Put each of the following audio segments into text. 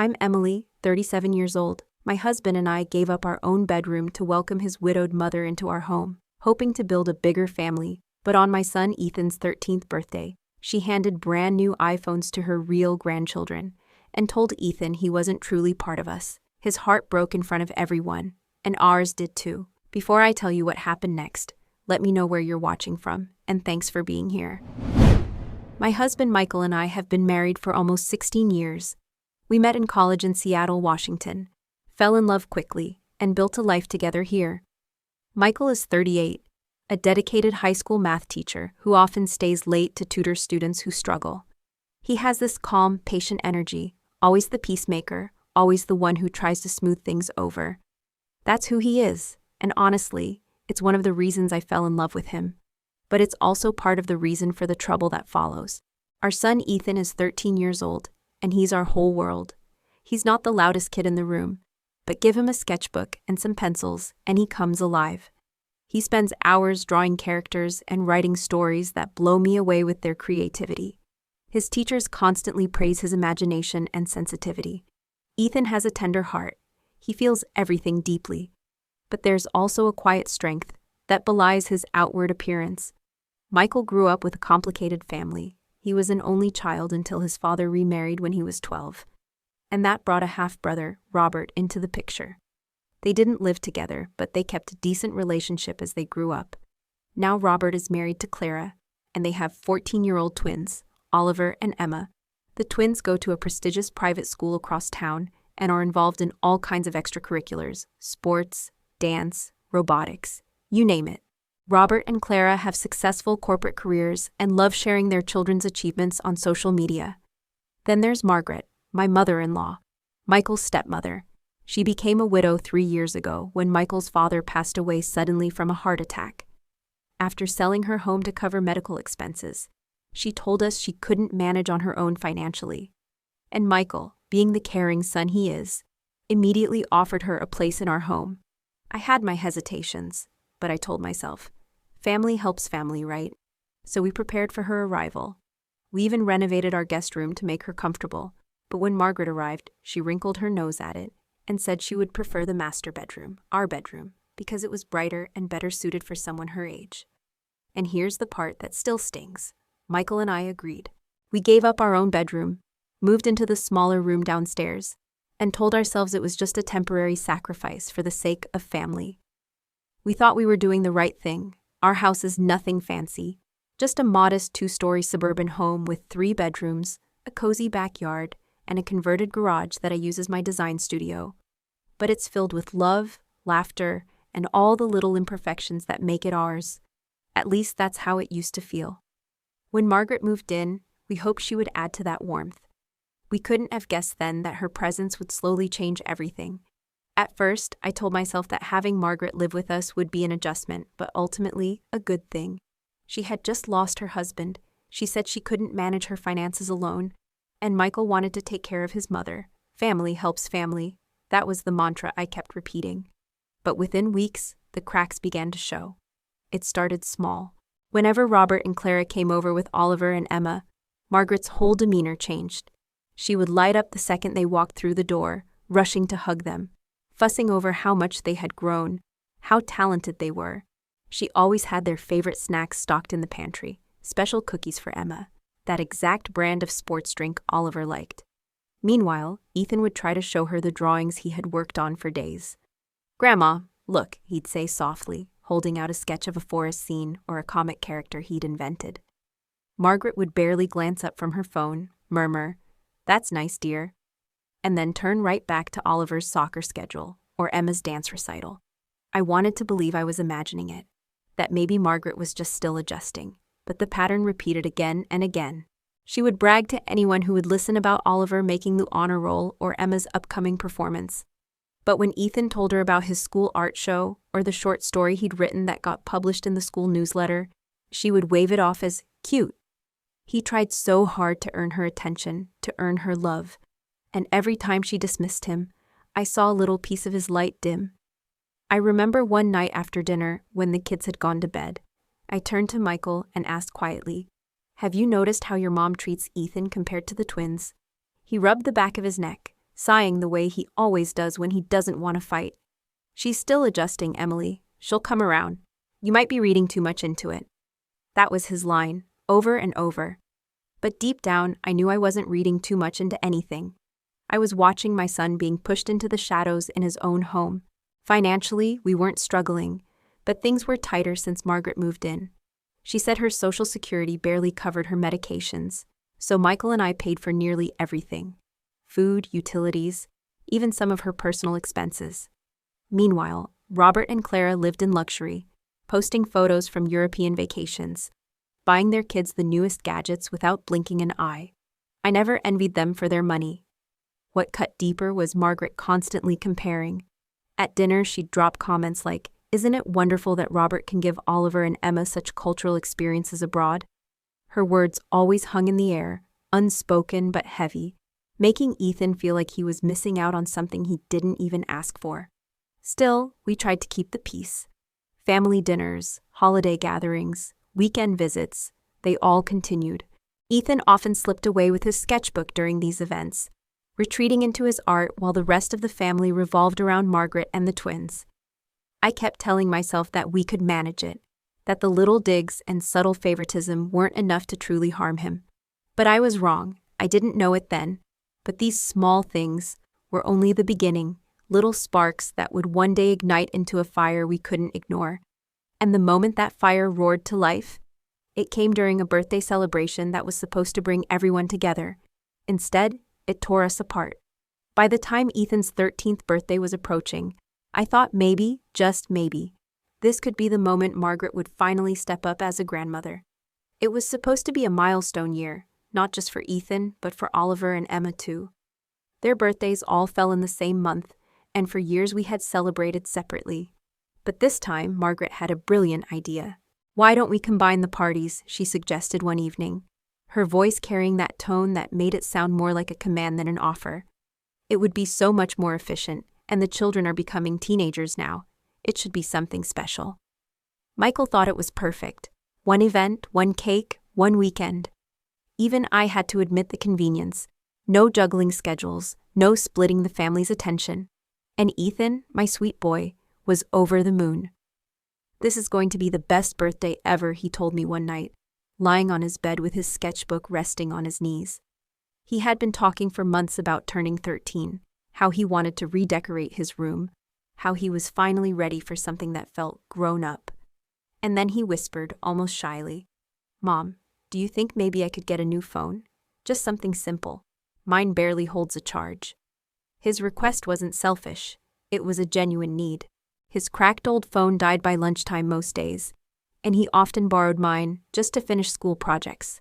I'm Emily, 37 years old. My husband and I gave up our own bedroom to welcome his widowed mother into our home, hoping to build a bigger family. But on my son Ethan's 13th birthday, she handed brand new iPhones to her real grandchildren and told Ethan he wasn't truly part of us. His heart broke in front of everyone, and ours did too. Before I tell you what happened next, let me know where you're watching from, and thanks for being here. My husband Michael and I have been married for almost 16 years. We met in college in Seattle, Washington, fell in love quickly, and built a life together here. Michael is 38, a dedicated high school math teacher who often stays late to tutor students who struggle. He has this calm, patient energy, always the peacemaker, always the one who tries to smooth things over. That's who he is, and honestly, it's one of the reasons I fell in love with him. But it's also part of the reason for the trouble that follows. Our son Ethan is 13 years old, and he's our whole world. He's not the loudest kid in the room, but give him a sketchbook and some pencils, and he comes alive. He spends hours drawing characters and writing stories that blow me away with their creativity. His teachers constantly praise his imagination and sensitivity. Ethan has a tender heart. He feels everything deeply. But there's also a quiet strength that belies his outward appearance. Michael grew up with a complicated family. He was an only child until his father remarried when he was 12. And that brought a half-brother, Robert, into the picture. They didn't live together, but they kept a decent relationship as they grew up. Now Robert is married to Clara, and they have 14-year-old twins, Oliver and Emma. The twins go to a prestigious private school across town and are involved in all kinds of extracurriculars, sports, dance, robotics, you name it. Robert and Clara have successful corporate careers and love sharing their children's achievements on social media. Then there's Margaret, my mother-in-law, Michael's stepmother. She became a widow 3 years ago when Michael's father passed away suddenly from a heart attack. After selling her home to cover medical expenses, she told us she couldn't manage on her own financially. And Michael, being the caring son he is, immediately offered her a place in our home. I had my hesitations, but I told myself, family helps family, right? So we prepared for her arrival. We even renovated our guest room to make her comfortable, but when Margaret arrived, she wrinkled her nose at it and said she would prefer the master bedroom, our bedroom, because it was brighter and better suited for someone her age. And here's the part that still stings. Michael and I agreed. We gave up our own bedroom, moved into the smaller room downstairs, and told ourselves it was just a temporary sacrifice for the sake of family. We thought we were doing the right thing. Our house is nothing fancy, just a modest 2-story suburban home with 3 bedrooms, a cozy backyard, and a converted garage that I use as my design studio. But it's filled with love, laughter, and all the little imperfections that make it ours. At least that's how it used to feel. When Margaret moved in, we hoped she would add to that warmth. We couldn't have guessed then that her presence would slowly change everything. At first, I told myself that having Margaret live with us would be an adjustment, but ultimately, a good thing. She had just lost her husband. She said she couldn't manage her finances alone, and Michael wanted to take care of his mother. Family helps family. That was the mantra I kept repeating. But within weeks, the cracks began to show. It started small. Whenever Robert and Clara came over with Oliver and Emma, Margaret's whole demeanor changed. She would light up the second they walked through the door, rushing to hug them, fussing over how much they had grown, how talented they were. She always had their favorite snacks stocked in the pantry, special cookies for Emma, that exact brand of sports drink Oliver liked. Meanwhile, Ethan would try to show her the drawings he had worked on for days. "Grandma, look," he'd say softly, holding out a sketch of a forest scene or a comic character he'd invented. Margaret would barely glance up from her phone, murmur, "That's nice, dear," and then turn right back to Oliver's soccer schedule or Emma's dance recital. I wanted to believe I was imagining it, that maybe Margaret was just still adjusting, but the pattern repeated again and again. She would brag to anyone who would listen about Oliver making the honor roll or Emma's upcoming performance. But when Ethan told her about his school art show or the short story he'd written that got published in the school newsletter, she would wave it off as cute. He tried so hard to earn her attention, to earn her love, and every time she dismissed him, I saw a little piece of his light dim. I remember one night after dinner, when the kids had gone to bed, I turned to Michael and asked quietly, "Have you noticed how your mom treats Ethan compared to the twins?" He rubbed the back of his neck, sighing the way he always does when he doesn't want to fight. "She's still adjusting, Emily. She'll come around. You might be reading too much into it." That was his line, over and over. But deep down, I knew I wasn't reading too much into anything. I was watching my son being pushed into the shadows in his own home. Financially, we weren't struggling, but things were tighter since Margaret moved in. She said her Social Security barely covered her medications, so Michael and I paid for nearly everything: food, utilities, even some of her personal expenses. Meanwhile, Robert and Clara lived in luxury, posting photos from European vacations, buying their kids the newest gadgets without blinking an eye. I never envied them for their money. What cut deeper was Margaret constantly comparing. At dinner, she'd drop comments like, "Isn't it wonderful that Robert can give Oliver and Emma such cultural experiences abroad?" Her words always hung in the air, unspoken but heavy, making Ethan feel like he was missing out on something he didn't even ask for. Still, we tried to keep the peace. Family dinners, holiday gatherings, weekend visits, they all continued. Ethan often slipped away with his sketchbook during these events, retreating into his art while the rest of the family revolved around Margaret and the twins. I kept telling myself that we could manage it, that the little digs and subtle favoritism weren't enough to truly harm him. But I was wrong. I didn't know it then. But these small things were only the beginning, little sparks that would one day ignite into a fire we couldn't ignore. And the moment that fire roared to life, it came during a birthday celebration that was supposed to bring everyone together. Instead, it tore us apart. By the time Ethan's 13th birthday was approaching, I thought maybe, just maybe, this could be the moment Margaret would finally step up as a grandmother. It was supposed to be a milestone year, not just for Ethan, but for Oliver and Emma too. Their birthdays all fell in the same month, and for years we had celebrated separately. But this time, Margaret had a brilliant idea. "Why don't we combine the parties?" she suggested one evening, her voice carrying that tone that made it sound more like a command than an offer. "It would be so much more efficient, and the children are becoming teenagers now. It should be something special." Michael thought it was perfect. One event, one cake, one weekend. Even I had to admit the convenience. No juggling schedules, no splitting the family's attention. And Ethan, my sweet boy, was over the moon. "This is going to be the best birthday ever," he told me one night, lying on his bed with his sketchbook resting on his knees. He had been talking for months about turning 13, how he wanted to redecorate his room, how he was finally ready for something that felt grown up. And then he whispered, almost shyly, "Mom, do you think maybe I could get a new phone? Just something simple. Mine barely holds a charge." His request wasn't selfish. It was a genuine need. His cracked old phone died by lunchtime most days, and he often borrowed mine just to finish school projects.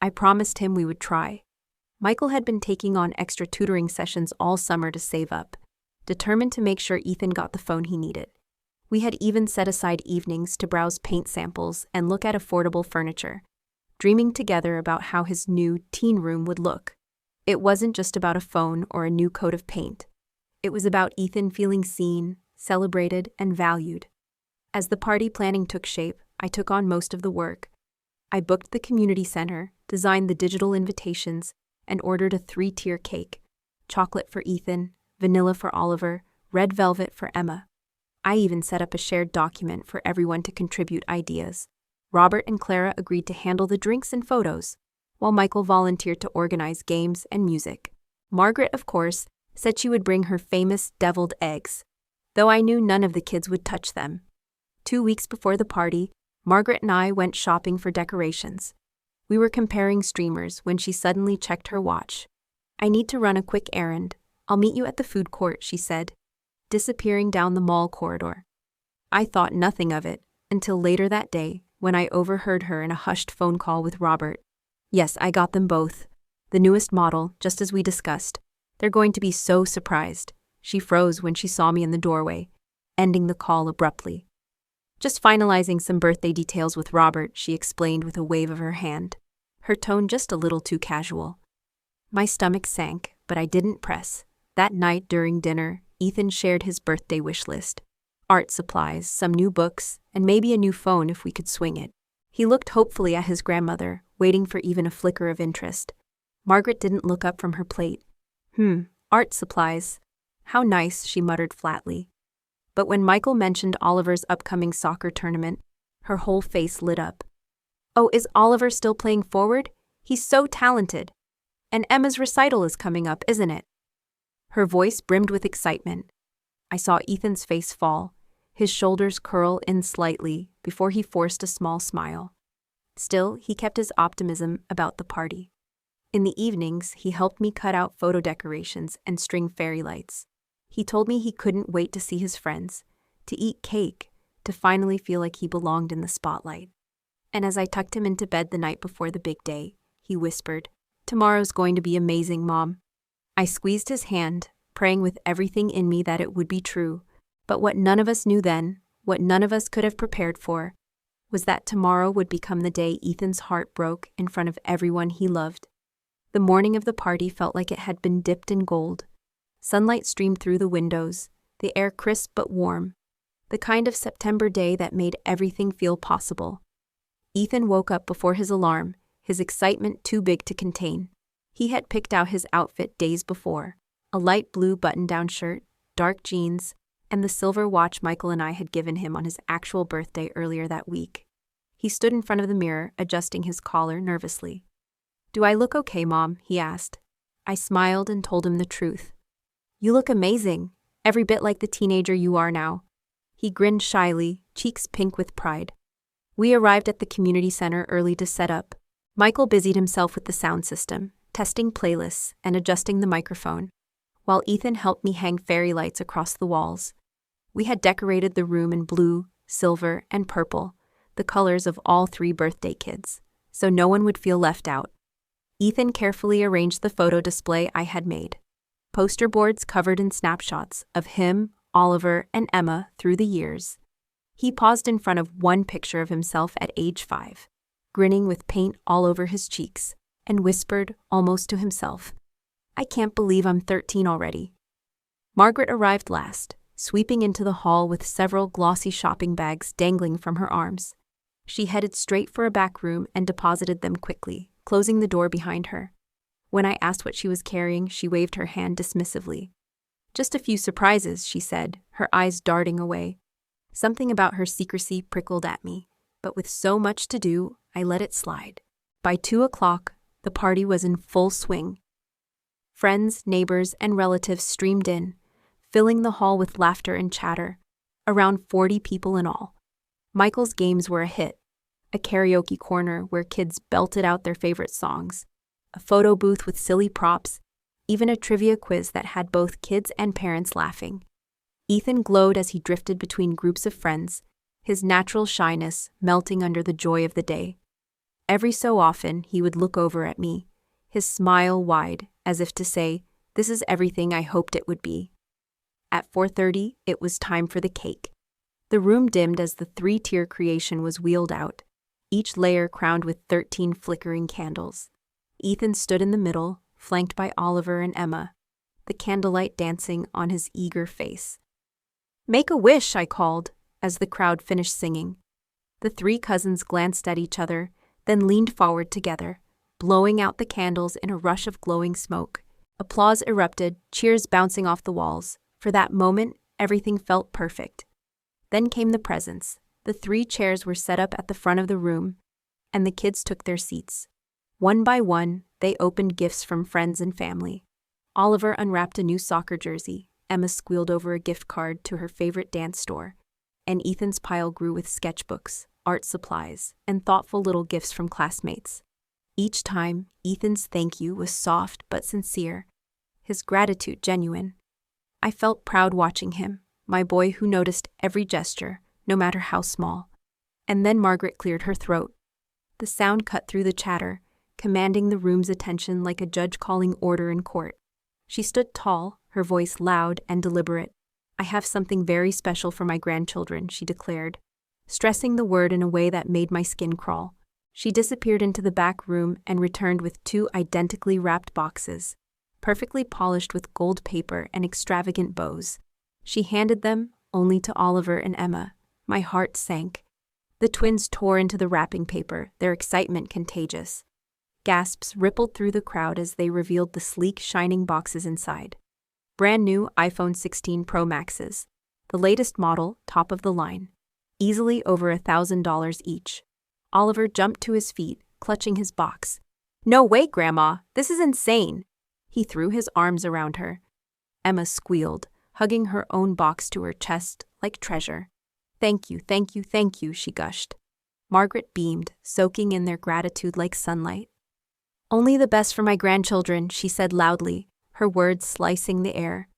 I promised him we would try. Michael had been taking on extra tutoring sessions all summer to save up, determined to make sure Ethan got the phone he needed. We had even set aside evenings to browse paint samples and look at affordable furniture, dreaming together about how his new teen room would look. It wasn't just about a phone or a new coat of paint. It was about Ethan feeling seen, celebrated, and valued. As the party planning took shape, I took on most of the work. I booked the community center, designed the digital invitations, and ordered a 3-tier cake: chocolate for Ethan, vanilla for Oliver, red velvet for Emma. I even set up a shared document for everyone to contribute ideas. Robert and Clara agreed to handle the drinks and photos, while Michael volunteered to organize games and music. Margaret, of course, said she would bring her famous deviled eggs, though I knew none of the kids would touch them. 2 weeks before the party, Margaret and I went shopping for decorations. We were comparing streamers when she suddenly checked her watch. "I need to run a quick errand. I'll meet you at the food court," she said, disappearing down the mall corridor. I thought nothing of it until later that day when I overheard her in a hushed phone call with Robert. "Yes, I got them both. The newest model, just as we discussed. They're going to be so surprised." She froze when she saw me in the doorway, ending the call abruptly. "Just finalizing some birthday details with Robert," she explained with a wave of her hand, her tone just a little too casual. My stomach sank, but I didn't press. That night during dinner, Ethan shared his birthday wish list: art supplies, some new books, and maybe a new phone if we could swing it. He looked hopefully at his grandmother, waiting for even a flicker of interest. Margaret didn't look up from her plate. Art supplies. How nice, she muttered flatly. But when Michael mentioned Oliver's upcoming soccer tournament, her whole face lit up. Oh, is Oliver still playing forward? He's so talented. And Emma's recital is coming up, isn't it? Her voice brimmed with excitement. I saw Ethan's face fall, his shoulders curl in slightly before he forced a small smile. Still, he kept his optimism about the party. In the evenings, he helped me cut out photo decorations and string fairy lights. He told me he couldn't wait to see his friends, to eat cake, to finally feel like he belonged in the spotlight. And as I tucked him into bed the night before the big day, he whispered, "Tomorrow's going to be amazing, Mom." I squeezed his hand, praying with everything in me that it would be true. But what none of us knew then, what none of us could have prepared for, was that tomorrow would become the day Ethan's heart broke in front of everyone he loved. The morning of the party felt like it had been dipped in gold. Sunlight streamed through the windows, the air crisp but warm, the kind of September day that made everything feel possible. Ethan woke up before his alarm, his excitement too big to contain. He had picked out his outfit days before, a light blue button-down shirt, dark jeans, and the silver watch Michael and I had given him on his actual birthday earlier that week. He stood in front of the mirror, adjusting his collar nervously. "Do I look okay, Mom?" he asked. I smiled and told him the truth. "You look amazing, every bit like the teenager you are now." He grinned shyly, cheeks pink with pride. We arrived at the community center early to set up. Michael busied himself with the sound system, testing playlists and adjusting the microphone, while Ethan helped me hang fairy lights across the walls. We had decorated the room in blue, silver, and purple, the colors of all 3 birthday kids, so no one would feel left out. Ethan carefully arranged the photo display I had made. Poster boards covered in snapshots of him, Oliver, and Emma through the years. He paused in front of one picture of himself at age 5, grinning with paint all over his cheeks, and whispered, almost to himself, "I can't believe I'm 13 already." Margaret arrived last, sweeping into the hall with several glossy shopping bags dangling from her arms. She headed straight for a back room and deposited them quickly, closing the door behind her. When I asked what she was carrying, she waved her hand dismissively. "Just a few surprises," she said, her eyes darting away. Something about her secrecy prickled at me, but with so much to do, I let it slide. By 2:00, the party was in full swing. Friends, neighbors, and relatives streamed in, filling the hall with laughter and chatter, around 40 people in all. Michael's games were a hit. A karaoke corner where kids belted out their favorite songs, a photo booth with silly props, even a trivia quiz that had both kids and parents laughing. Ethan glowed as he drifted between groups of friends, his natural shyness melting under the joy of the day. Every so often, he would look over at me, his smile wide, as if to say, "This is everything I hoped it would be." At 4:30, it was time for the cake. The room dimmed as the 3-tier creation was wheeled out, each layer crowned with 13 flickering candles. Ethan stood in the middle, flanked by Oliver and Emma, the candlelight dancing on his eager face. "Make a wish," I called, as the crowd finished singing. The 3 cousins glanced at each other, then leaned forward together, blowing out the candles in a rush of glowing smoke. Applause erupted, cheers bouncing off the walls. For that moment, everything felt perfect. Then came the presents. The 3 chairs were set up at the front of the room, and the kids took their seats. One by one, they opened gifts from friends and family. Oliver unwrapped a new soccer jersey, Emma squealed over a gift card to her favorite dance store, and Ethan's pile grew with sketchbooks, art supplies, and thoughtful little gifts from classmates. Each time, Ethan's thank you was soft but sincere, his gratitude genuine. I felt proud watching him, my boy who noticed every gesture, no matter how small. And then Margaret cleared her throat. The sound cut through the chatter, commanding the room's attention like a judge calling order in court. She stood tall, her voice loud and deliberate. "I have something very special for my grandchildren," she declared, stressing the word in a way that made my skin crawl. She disappeared into the back room and returned with 2 identically wrapped boxes, perfectly polished with gold paper and extravagant bows. She handed them only to Oliver and Emma. My heart sank. The twins tore into the wrapping paper, their excitement contagious. Gasps rippled through the crowd as they revealed the sleek, shining boxes inside. Brand new iPhone 16 Pro Maxes. The latest model, top of the line. Easily over $1,000 each. Oliver jumped to his feet, clutching his box. "No way, Grandma! This is insane!" He threw his arms around her. Emma squealed, hugging her own box to her chest like treasure. "Thank you, thank you, thank you," she gushed. Margaret beamed, soaking in their gratitude like sunlight. "Only the best for my grandchildren," she said loudly, her words slicing the air.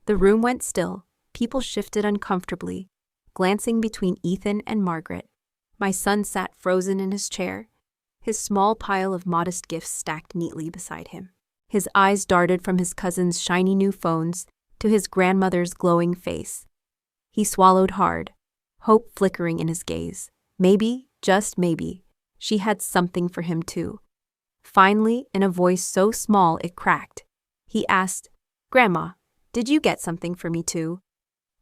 The room went still. People shifted uncomfortably, glancing between Ethan and Margaret. My son sat frozen in his chair, his small pile of modest gifts stacked neatly beside him. His eyes darted from his cousin's shiny new phones to his grandmother's glowing face. He swallowed hard, hope flickering in his gaze. Maybe, just maybe, she had something for him too. Finally, in a voice so small it cracked, he asked, "Grandma, did you get something for me too?"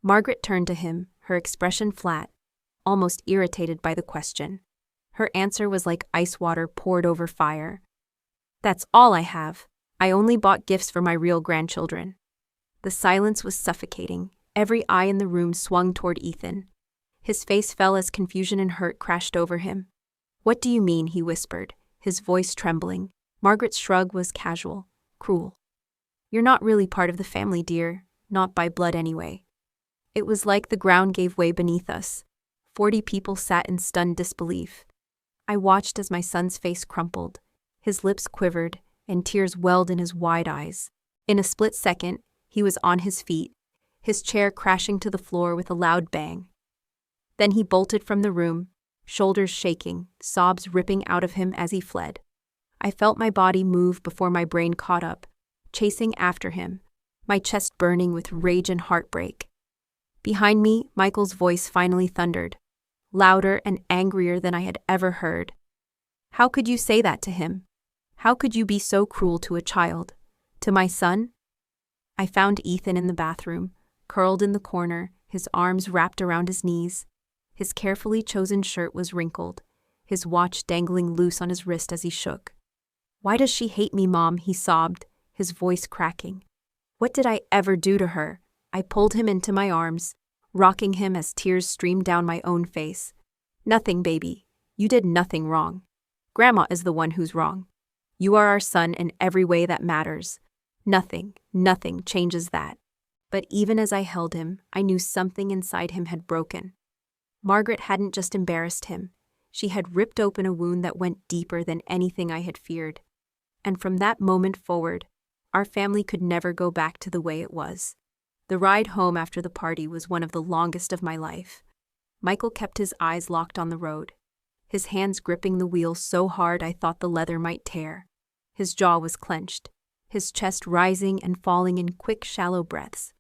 Margaret turned to him, her expression flat, almost irritated by the question. Her answer was like ice water poured over fire. "That's all I have. I only bought gifts for my real grandchildren." The silence was suffocating. Every eye in the room swung toward Ethan. His face fell as confusion and hurt crashed over him. "What do you mean?" he whispered, his voice trembling. Margaret's shrug was casual, cruel. "You're not really part of the family, dear. Not by blood anyway." It was like the ground gave way beneath us. 40 people sat in stunned disbelief. I watched as my son's face crumpled. His lips quivered, and tears welled in his wide eyes. In a split second, he was on his feet, his chair crashing to the floor with a loud bang. Then he bolted from the room, shoulders shaking, sobs ripping out of him as he fled. I felt my body move before my brain caught up, chasing after him, my chest burning with rage and heartbreak. Behind me, Michael's voice finally thundered, louder and angrier than I had ever heard. "How could you say that to him? How could you be so cruel to a child? To my son?" I found Ethan in the bathroom, curled in the corner, his arms wrapped around his knees. His carefully chosen shirt was wrinkled, his watch dangling loose on his wrist as he shook. "Why does she hate me, Mom?" he sobbed, his voice cracking. "What did I ever do to her?" I pulled him into my arms, rocking him as tears streamed down my own face. "Nothing, baby. You did nothing wrong. Grandma is the one who's wrong. You are our son in every way that matters. Nothing changes that." But even as I held him, I knew something inside him had broken. Margaret hadn't just embarrassed him. She had ripped open a wound that went deeper than anything I had feared. And from that moment forward, our family could never go back to the way it was. The ride home after the party was one of the longest of my life. Michael kept his eyes locked on the road, his hands gripping the wheel so hard I thought the leather might tear. His jaw was clenched, his chest rising and falling in quick, shallow breaths.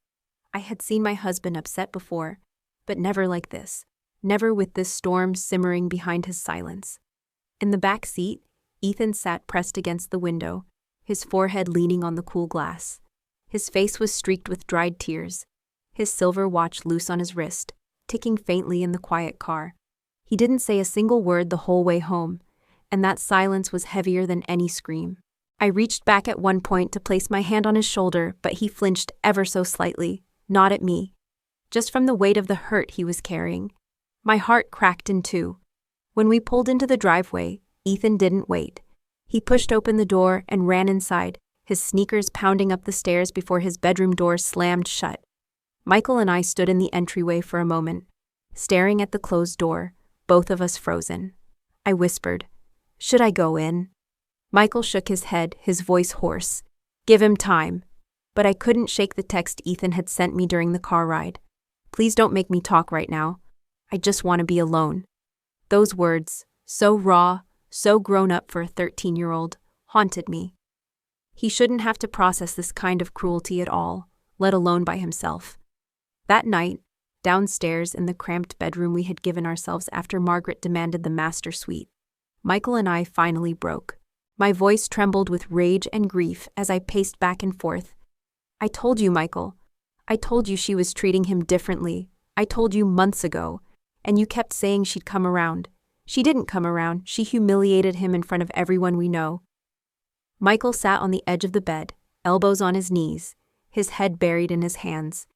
I had seen my husband upset before, but never like this, never with this storm simmering behind his silence. In the back seat, Ethan sat pressed against the window, his forehead leaning on the cool glass. His face was streaked with dried tears, his silver watch loose on his wrist, ticking faintly in the quiet car. He didn't say a single word the whole way home, and that silence was heavier than any scream. I reached back at one point to place my hand on his shoulder, but he flinched ever so slightly, not at me, just from the weight of the hurt he was carrying. My heart cracked in two. When we pulled into the driveway, Ethan didn't wait. He pushed open the door and ran inside, his sneakers pounding up the stairs before his bedroom door slammed shut. Michael and I stood in the entryway for a moment, staring at the closed door, both of us frozen. I whispered, "Should I go in?" Michael shook his head, his voice hoarse. "Give him time." But I couldn't shake the text Ethan had sent me during the car ride. "Please don't make me talk right now. I just want to be alone." Those words, so raw, so grown up for a 13-year-old, haunted me. He shouldn't have to process this kind of cruelty at all, let alone by himself. That night, downstairs in the cramped bedroom we had given ourselves after Margaret demanded the master suite, Michael and I finally broke. My voice trembled with rage and grief as I paced back and forth. "I told you, Michael. I told you she was treating him differently. I told you months ago, and you kept saying she'd come around. She didn't come around. She humiliated him in front of everyone we know." Michael sat on the edge of the bed, elbows on his knees, his head buried in his hands.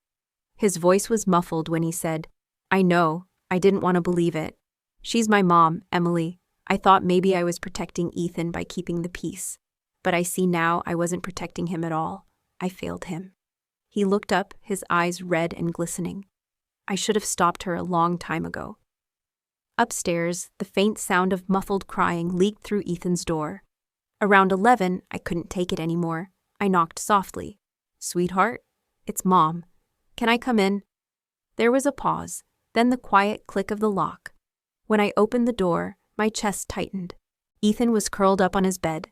His voice was muffled when he said, "I know, I didn't want to believe it. She's my mom, Emily. I thought maybe I was protecting Ethan by keeping the peace. But I see now I wasn't protecting him at all. I failed him." He looked up, his eyes red and glistening. I should have stopped her a long time ago. Upstairs, the faint sound of muffled crying leaked through Ethan's door. Around 11, I couldn't take it anymore. I knocked softly. "Sweetheart, it's Mom. Can I come in?" There was a pause, then the quiet click of the lock. When I opened the door, my chest tightened. Ethan was curled up on his bed,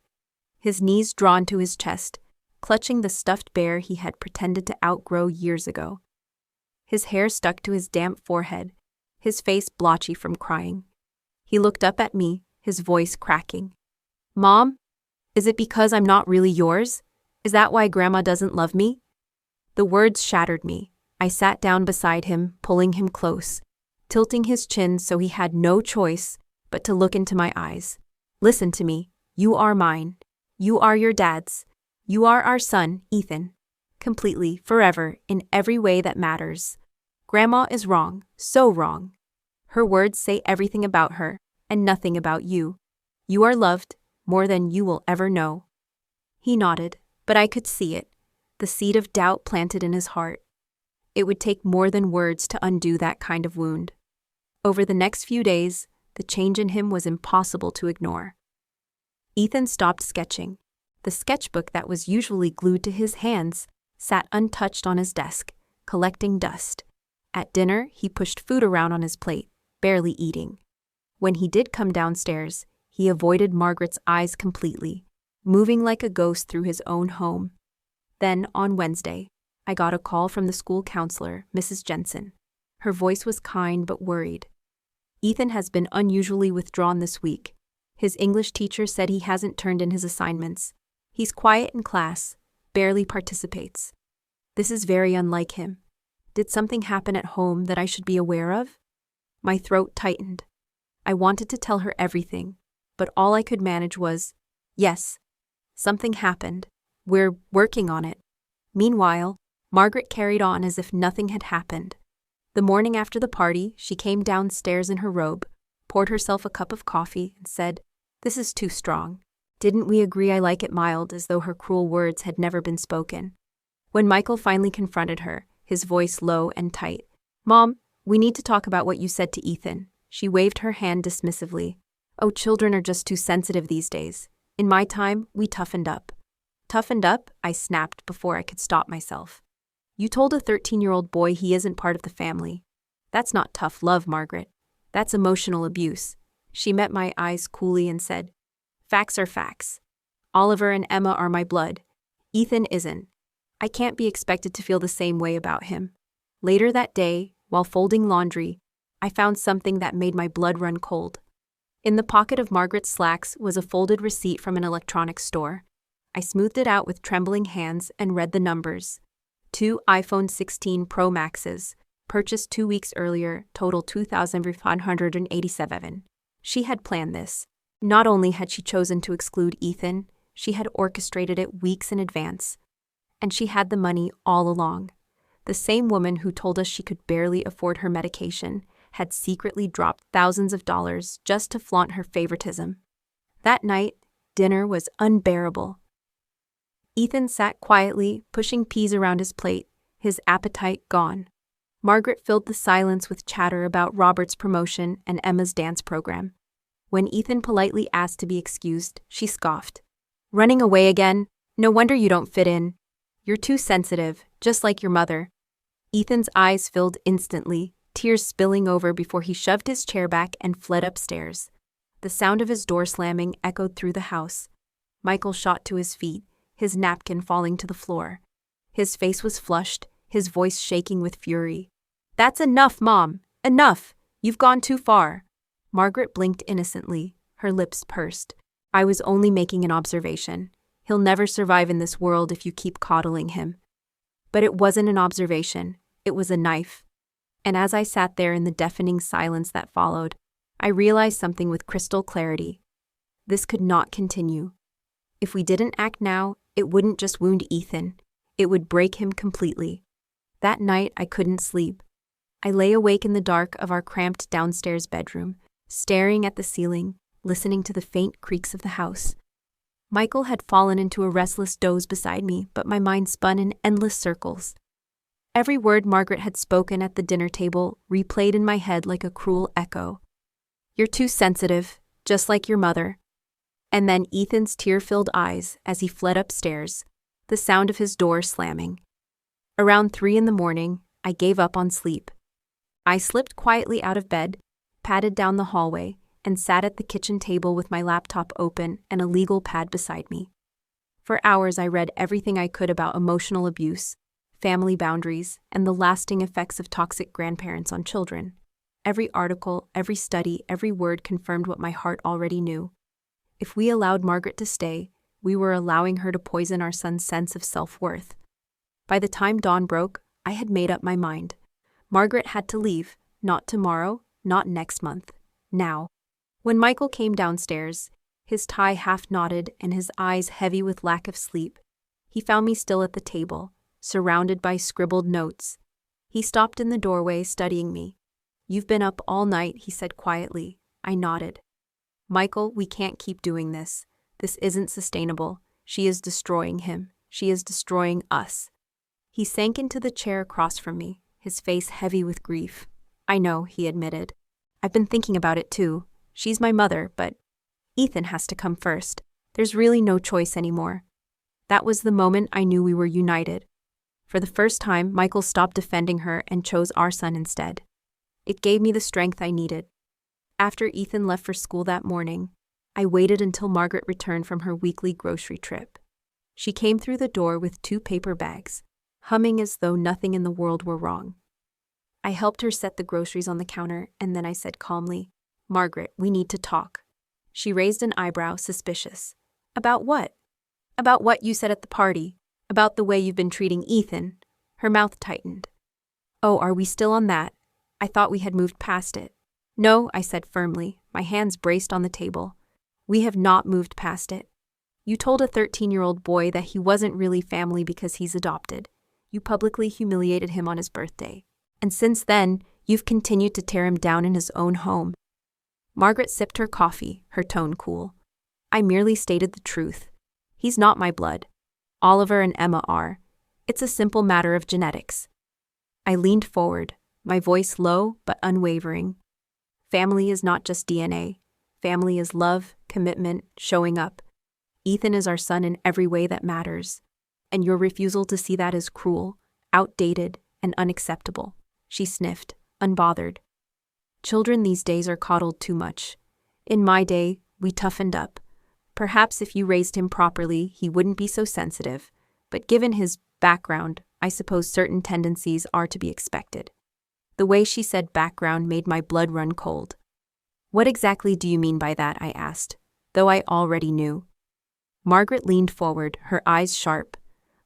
his knees drawn to his chest, clutching the stuffed bear he had pretended to outgrow years ago. His hair stuck to his damp forehead, his face blotchy from crying. He looked up at me, his voice cracking. "Mom, is it because I'm not really yours? Is that why Grandma doesn't love me?" The words shattered me. I sat down beside him, pulling him close, tilting his chin so he had no choice but to look into my eyes. "Listen to me. You are mine. You are your dad's. You are our son, Ethan. Completely, forever, in every way that matters. Grandma is wrong, so wrong. Her words say everything about her, and nothing about you. You are loved, more than you will ever know." He nodded, but I could see it, the seed of doubt planted in his heart. It would take more than words to undo that kind of wound. Over the next few days, the change in him was impossible to ignore. Ethan stopped sketching. The sketchbook that was usually glued to his hands sat untouched on his desk, collecting dust. At dinner, he pushed food around on his plate, barely eating. When he did come downstairs, he avoided Margaret's eyes completely, moving like a ghost through his own home. Then, on Wednesday, I got a call from the school counselor, Mrs. Jensen. Her voice was kind but worried. "Ethan has been unusually withdrawn this week. His English teacher said he hasn't turned in his assignments. He's quiet in class, barely participates. This is very unlike him. Did something happen at home that I should be aware of?" My throat tightened. I wanted to tell her everything, but all I could manage was, "Yes, something happened. We're working on it." Meanwhile, Margaret carried on as if nothing had happened. The morning after the party, she came downstairs in her robe, poured herself a cup of coffee, and said, "This is too strong. Didn't we agree I like it mild?" as though her cruel words had never been spoken. When Michael finally confronted her, his voice low and tight, "Mom, we need to talk about what you said to Ethan." She waved her hand dismissively. "Oh, children are just too sensitive these days. In my time, we toughened up." "Toughened up?" I snapped before I could stop myself. "You told a 13-year-old boy he isn't part of the family. That's not tough love, Margaret. That's emotional abuse." She met my eyes coolly and said, "Facts are facts. Oliver and Emma are my blood. Ethan isn't. I can't be expected to feel the same way about him." Later that day, while folding laundry, I found something that made my blood run cold. In the pocket of Margaret's slacks was a folded receipt from an electronics store. I smoothed it out with trembling hands and read the numbers. 2 iPhone 16 Pro Maxes, purchased 2 weeks earlier, total $2,587. She had planned this. Not only had she chosen to exclude Ethan, she had orchestrated it weeks in advance. And she had the money all along. The same woman who told us she could barely afford her medication had secretly dropped thousands of dollars just to flaunt her favoritism. That night, dinner was unbearable. Ethan sat quietly, pushing peas around his plate, his appetite gone. Margaret filled the silence with chatter about Robert's promotion and Emma's dance program. When Ethan politely asked to be excused, she scoffed. "Running away again? No wonder you don't fit in. You're too sensitive, just like your mother." Ethan's eyes filled instantly, tears spilling over before he shoved his chair back and fled upstairs. The sound of his door slamming echoed through the house. Michael shot to his feet, his napkin falling to the floor. His face was flushed, his voice shaking with fury. "That's enough, Mom! Enough! You've gone too far." Margaret blinked innocently, her lips pursed. "I was only making an observation. He'll never survive in this world if you keep coddling him." But it wasn't an observation, it was a knife. And as I sat there in the deafening silence that followed, I realized something with crystal clarity. This could not continue. If we didn't act now, it wouldn't just wound Ethan. It would break him completely. That night, I couldn't sleep. I lay awake in the dark of our cramped downstairs bedroom, staring at the ceiling, listening to the faint creaks of the house. Michael had fallen into a restless doze beside me, but my mind spun in endless circles. Every word Margaret had spoken at the dinner table replayed in my head like a cruel echo. "You're too sensitive, just like your mother." And then Ethan's tear-filled eyes as he fled upstairs, the sound of his door slamming. Around 3 in the morning, I gave up on sleep. I slipped quietly out of bed, padded down the hallway, and sat at the kitchen table with my laptop open and a legal pad beside me. For hours I read everything I could about emotional abuse, family boundaries, and the lasting effects of toxic grandparents on children. Every article, every study, every word confirmed what my heart already knew. If we allowed Margaret to stay, we were allowing her to poison our son's sense of self-worth. By the time dawn broke, I had made up my mind. Margaret had to leave, not tomorrow, not next month, now. When Michael came downstairs, his tie half knotted and his eyes heavy with lack of sleep, he found me still at the table, surrounded by scribbled notes. He stopped in the doorway, studying me. "You've been up all night," he said quietly. I nodded. "Michael, we can't keep doing this. This isn't sustainable. She is destroying him. She is destroying us." He sank into the chair across from me, his face heavy with grief. "I know," he admitted. "I've been thinking about it too. She's my mother, but Ethan has to come first. There's really no choice anymore." That was the moment I knew we were united. For the first time, Michael stopped defending her and chose our son instead. It gave me the strength I needed. After Ethan left for school that morning, I waited until Margaret returned from her weekly grocery trip. She came through the door with 2 paper bags, humming as though nothing in the world were wrong. I helped her set the groceries on the counter, and then I said calmly, "Margaret, we need to talk." She raised an eyebrow, suspicious. "About what?" "About what you said at the party. About the way you've been treating Ethan." Her mouth tightened. "Oh, are we still on that? I thought we had moved past it." "No," I said firmly, my hands braced on the table. "We have not moved past it. You told a 13-year-old boy that he wasn't really family because he's adopted. You publicly humiliated him on his birthday. And since then, you've continued to tear him down in his own home." Margaret sipped her coffee, her tone cool. "I merely stated the truth. He's not my blood. Oliver and Emma are. It's a simple matter of genetics." I leaned forward, my voice low but unwavering. Family is not just DNA. Family is love, commitment, showing up. Ethan is our son in every way that matters. And your refusal to see that is cruel, outdated, and unacceptable. She sniffed, unbothered. Children these days are coddled too much. In my day, we toughened up. Perhaps if you raised him properly, he wouldn't be so sensitive. But given his background, I suppose certain tendencies are to be expected. The way she said background made my blood run cold. "What exactly do you mean by that?" I asked, though I already knew. Margaret leaned forward, her eyes sharp.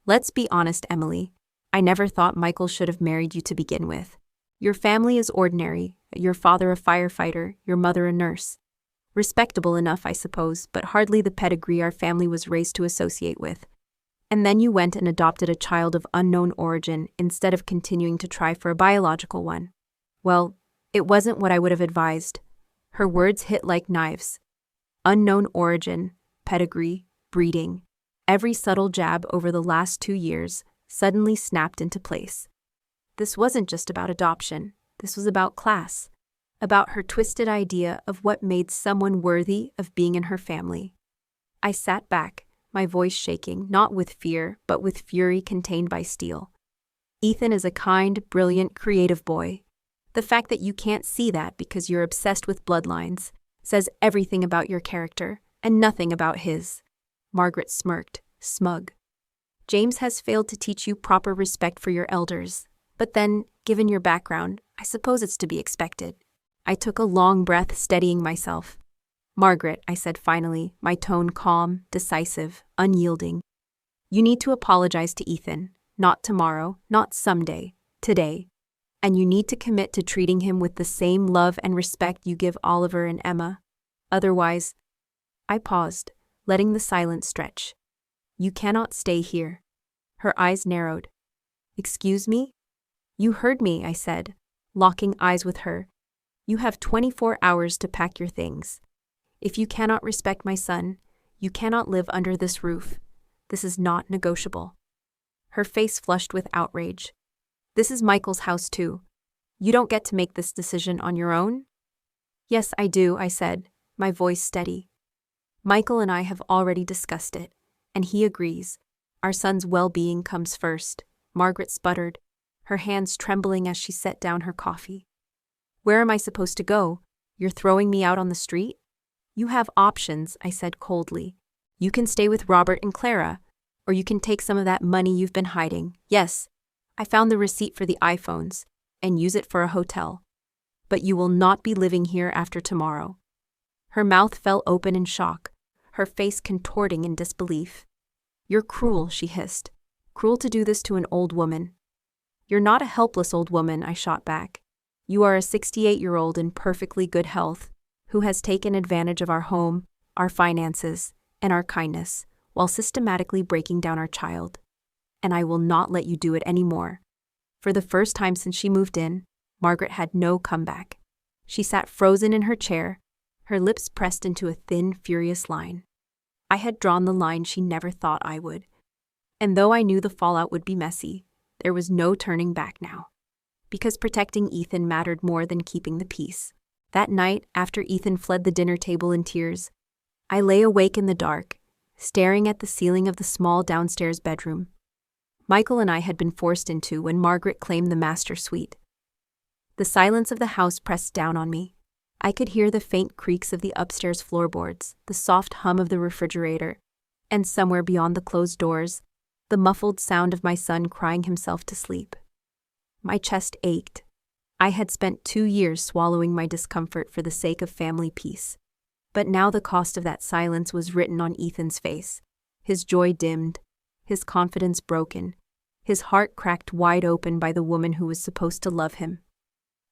"Let's be honest, Emily. I never thought Michael should have married you to begin with. Your family is ordinary, your father a firefighter, your mother a nurse. Respectable enough, I suppose, but hardly the pedigree our family was raised to associate with. And then you went and adopted a child of unknown origin instead of continuing to try for a biological one. Well, it wasn't what I would have advised." Her words hit like knives. Unknown origin, pedigree, breeding. Every subtle jab over the last 2 years suddenly snapped into place. This wasn't just about adoption. This was about class. About her twisted idea of what made someone worthy of being in her family. I sat back, my voice shaking, not with fear, but with fury contained by steel. "Ethan is a kind, brilliant, creative boy. The fact that you can't see that because you're obsessed with bloodlines says everything about your character and nothing about his." Margaret smirked, smug. "James has failed to teach you proper respect for your elders. But then, given your background, I suppose it's to be expected." I took a long breath, steadying myself. "Margaret," I said finally, my tone calm, decisive, unyielding. "You need to apologize to Ethan. Not tomorrow, not someday, today. And you need to commit to treating him with the same love and respect you give Oliver and Emma. Otherwise—" I paused, letting the silence stretch. "You cannot stay here." Her eyes narrowed. "Excuse me?" "You heard me," I said, locking eyes with her. "You have 24 hours to pack your things. If you cannot respect my son, you cannot live under this roof. This is not negotiable." Her face flushed with outrage. "This is Michael's house too. You don't get to make this decision on your own?" "Yes, I do," I said, my voice steady. "Michael and I have already discussed it, and he agrees. Our son's well-being comes first," Margaret sputtered, her hands trembling as she set down her coffee. "Where am I supposed to go? You're throwing me out on the street?" "You have options," I said coldly. "You can stay with Robert and Clara, or you can take some of that money you've been hiding. Yes, I found the receipt for the iPhones, and use it for a hotel. But you will not be living here after tomorrow." Her mouth fell open in shock, her face contorting in disbelief. "You're cruel," she hissed. "Cruel to do this to an old woman." "You're not a helpless old woman," I shot back. "You are a 68-year-old in perfectly good health, who has taken advantage of our home, our finances, and our kindness, while systematically breaking down our child. And I will not let you do it anymore." For the first time since she moved in, Margaret had no comeback. She sat frozen in her chair, her lips pressed into a thin, furious line. I had drawn the line she never thought I would. And though I knew the fallout would be messy, there was no turning back now. Because protecting Ethan mattered more than keeping the peace. That night, after Ethan fled the dinner table in tears, I lay awake in the dark, staring at the ceiling of the small downstairs bedroom Michael and I had been forced into when Margaret claimed the master suite. The silence of the house pressed down on me. I could hear the faint creaks of the upstairs floorboards, the soft hum of the refrigerator, and somewhere beyond the closed doors, the muffled sound of my son crying himself to sleep. My chest ached. I had spent 2 years swallowing my discomfort for the sake of family peace. But now the cost of that silence was written on Ethan's face. His joy dimmed, his confidence broken, his heart cracked wide open by the woman who was supposed to love him.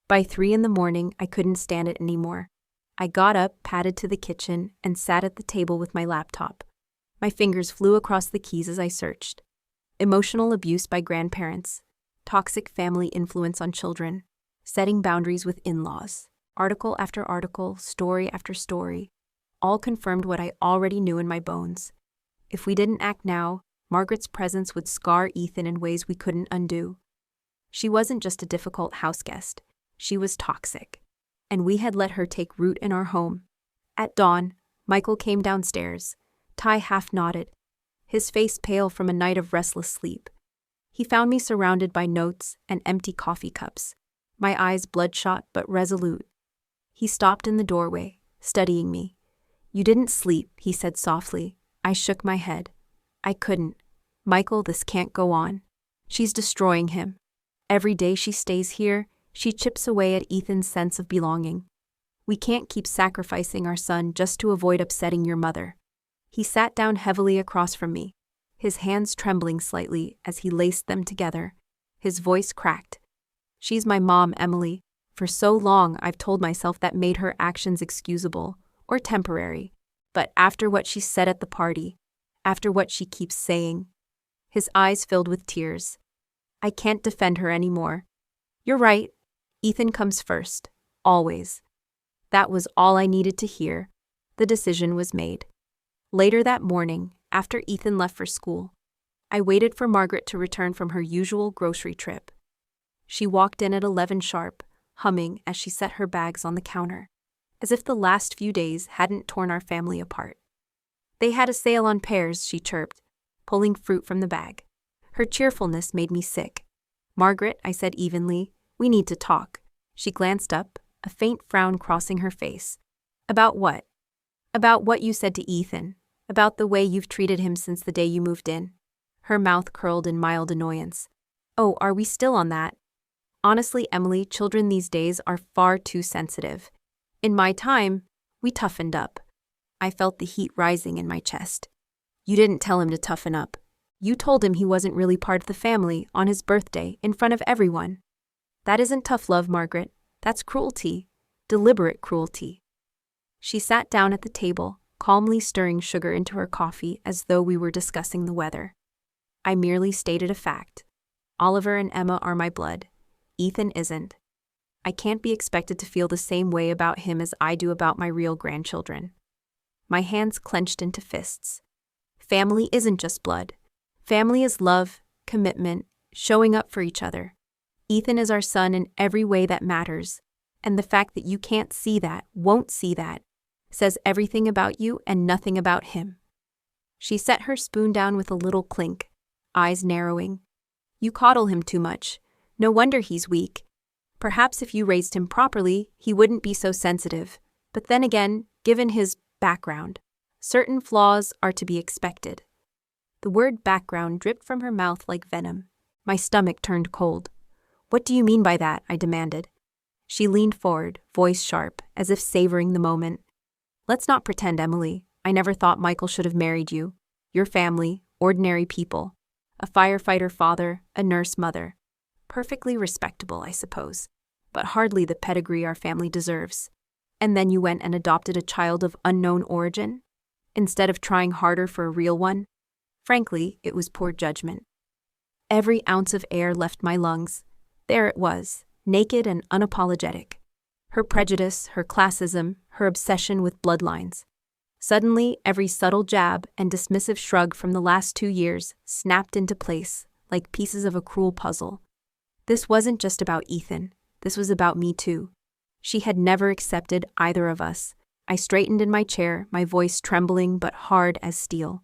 By 3 a.m, I couldn't stand it anymore. I got up, padded to the kitchen, and sat at the table with my laptop. My fingers flew across the keys as I searched. Emotional abuse by grandparents, toxic family influence on children, setting boundaries with in-laws. Article after article, story after story, all confirmed what I already knew in my bones. If we didn't act now, Margaret's presence would scar Ethan in ways we couldn't undo. She wasn't just a difficult houseguest. She was toxic. And we had let her take root in our home. At dawn, Michael came downstairs, tie half-knotted, his face pale from a night of restless sleep. He found me surrounded by notes and empty coffee cups, my eyes bloodshot but resolute. He stopped in the doorway, studying me. "You didn't sleep," he said softly. I shook my head. "I couldn't. Michael, this can't go on. She's destroying him. Every day she stays here, she chips away at Ethan's sense of belonging. We can't keep sacrificing our son just to avoid upsetting your mother." He sat down heavily across from me, his hands trembling slightly as he laced them together. His voice cracked. "She's my mom, Emily. For so long, I've told myself that made her actions excusable or temporary. But after what she said at the party, after what she keeps saying..." His eyes filled with tears. "I can't defend her anymore. You're right. Ethan comes first. Always." That was all I needed to hear. The decision was made. Later that morning, after Ethan left for school, I waited for Margaret to return from her usual grocery trip. She walked in at 11 sharp, humming as she set her bags on the counter, as if the last few days hadn't torn our family apart. "They had a sale on pears," she chirped, pulling fruit from the bag. Her cheerfulness made me sick. "Margaret," I said evenly, "we need to talk." She glanced up, a faint frown crossing her face. "About what?" "About what you said to Ethan. About the way you've treated him since the day you moved in." Her mouth curled in mild annoyance. "Oh, are we still on that?" "Honestly, Emily, children these days are far too sensitive. In my time, we toughened up." I felt the heat rising in my chest. "You didn't tell him to toughen up. You told him he wasn't really part of the family on his birthday in front of everyone. That isn't tough love, Margaret. That's cruelty. Deliberate cruelty." She sat down at the table, calmly stirring sugar into her coffee as though we were discussing the weather. I merely stated a fact. Oliver and Emma are my blood. Ethan isn't. I can't be expected to feel the same way about him as I do about my real grandchildren. My hands clenched into fists. Family isn't just blood. Family is love, commitment, showing up for each other. Ethan is our son in every way that matters, and the fact that you can't see that, won't see that, says everything about you and nothing about him. She set her spoon down with a little clink, eyes narrowing. You coddle him too much. No wonder he's weak. Perhaps if you raised him properly, he wouldn't be so sensitive. But then again, given his background, certain flaws are to be expected. The word background dripped from her mouth like venom. My stomach turned cold. What do you mean by that? I demanded. She leaned forward, voice sharp, as if savoring the moment. Let's not pretend, Emily. I never thought Michael should have married you. Your family, ordinary people. A firefighter father, a nurse mother. Perfectly respectable, I suppose, but hardly the pedigree our family deserves. And then you went and adopted a child of unknown origin, instead of trying harder for a real one? Frankly, it was poor judgment. Every ounce of air left my lungs. There it was, naked and unapologetic. Her prejudice, her classism, her obsession with bloodlines. Suddenly, every subtle jab and dismissive shrug from the last 2 years snapped into place, like pieces of a cruel puzzle. This wasn't just about Ethan. This was about me too. She had never accepted either of us. I straightened in my chair, my voice trembling but hard as steel.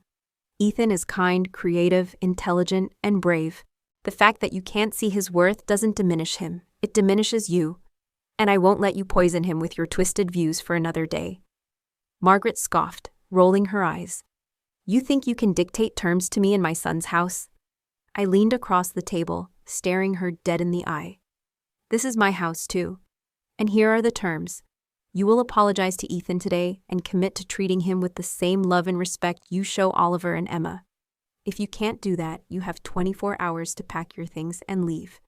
Ethan is kind, creative, intelligent, and brave. The fact that you can't see his worth doesn't diminish him. It diminishes you. And I won't let you poison him with your twisted views for another day. Margaret scoffed, rolling her eyes. You think you can dictate terms to me in my son's house? I leaned across the table, staring her dead in the eye. This is my house, too. And here are the terms. You will apologize to Ethan today and commit to treating him with the same love and respect you show Oliver and Emma. If you can't do that, you have 24 hours to pack your things and leave.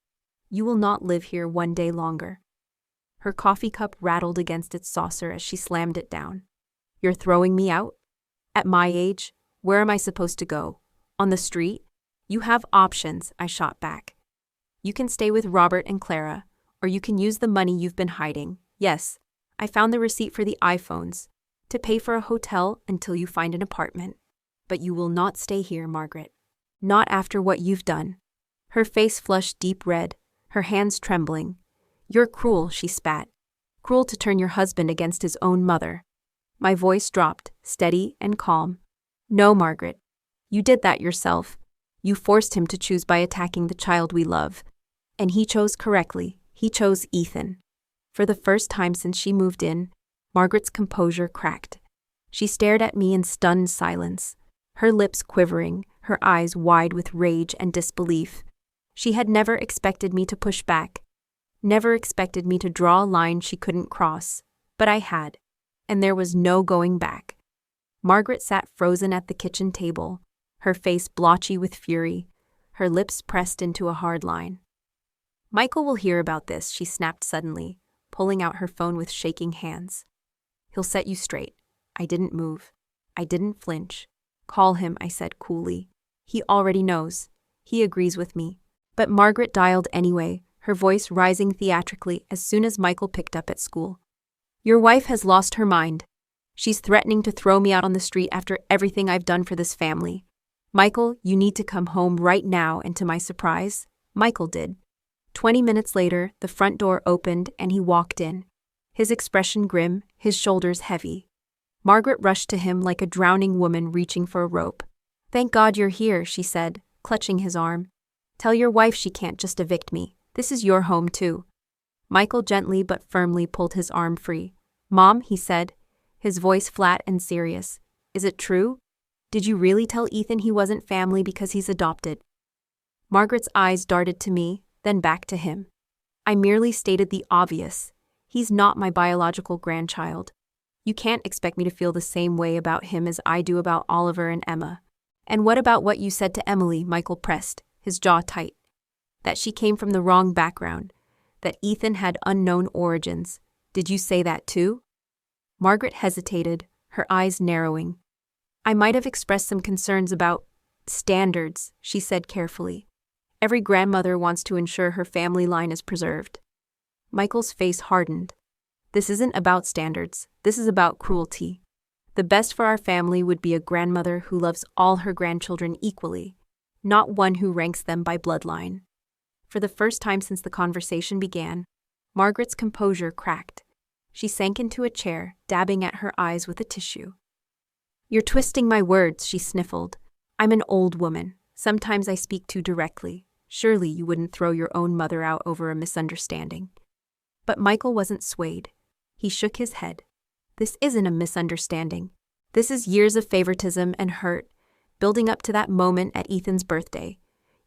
You will not live here one day longer. Her coffee cup rattled against its saucer as she slammed it down. You're throwing me out? At my age, where am I supposed to go? On the street? You have options, I shot back. You can stay with Robert and Clara, or you can use the money you've been hiding. Yes, I found the receipt for the iPhones, to pay for a hotel until you find an apartment. But you will not stay here, Margaret. Not after what you've done. Her face flushed deep red, her hands trembling. You're cruel, she spat. Cruel to turn your husband against his own mother. My voice dropped, steady and calm. No, Margaret. You did that yourself. You forced him to choose by attacking the child we love. And he chose correctly. He chose Ethan. For the first time since she moved in, Margaret's composure cracked. She stared at me in stunned silence, her lips quivering, her eyes wide with rage and disbelief. She had never expected me to push back, never expected me to draw a line she couldn't cross, but I had, and there was no going back. Margaret sat frozen at the kitchen table, her face blotchy with fury, her lips pressed into a hard line. Michael will hear about this, she snapped suddenly, pulling out her phone with shaking hands. He'll set you straight. I didn't move. I didn't flinch. Call him, I said coolly. He already knows. He agrees with me. But Margaret dialed anyway, her voice rising theatrically as soon as Michael picked up at school. Your wife has lost her mind. She's threatening to throw me out on the street after everything I've done for this family. Michael, you need to come home right now, and to my surprise, Michael did. 20 minutes later, the front door opened and he walked in, his expression grim, his shoulders heavy. Margaret rushed to him like a drowning woman reaching for a rope. Thank God you're here, she said, clutching his arm. Tell your wife she can't just evict me. This is your home too. Michael gently but firmly pulled his arm free. Mom, he said, his voice flat and serious. Is it true? Did you really tell Ethan he wasn't family because he's adopted? Margaret's eyes darted to me, then back to him. I merely stated the obvious. He's not my biological grandchild. You can't expect me to feel the same way about him as I do about Oliver and Emma. And what about what you said to Emily? Michael pressed, his jaw tight. That she came from the wrong background. That Ethan had unknown origins. Did you say that too? Margaret hesitated, her eyes narrowing. I might have expressed some concerns about Standards, she said carefully. Every grandmother wants to ensure her family line is preserved. Michael's face hardened. This isn't about standards, this is about cruelty. The best for our family would be a grandmother who loves all her grandchildren equally, not one who ranks them by bloodline. For the first time since the conversation began, Margaret's composure cracked. She sank into a chair, dabbing at her eyes with a tissue. "You're twisting my words," she sniffled. "I'm an old woman. Sometimes I speak too directly. Surely you wouldn't throw your own mother out over a misunderstanding." But Michael wasn't swayed. He shook his head. "This isn't a misunderstanding. This is years of favoritism and hurt, building up to that moment at Ethan's birthday.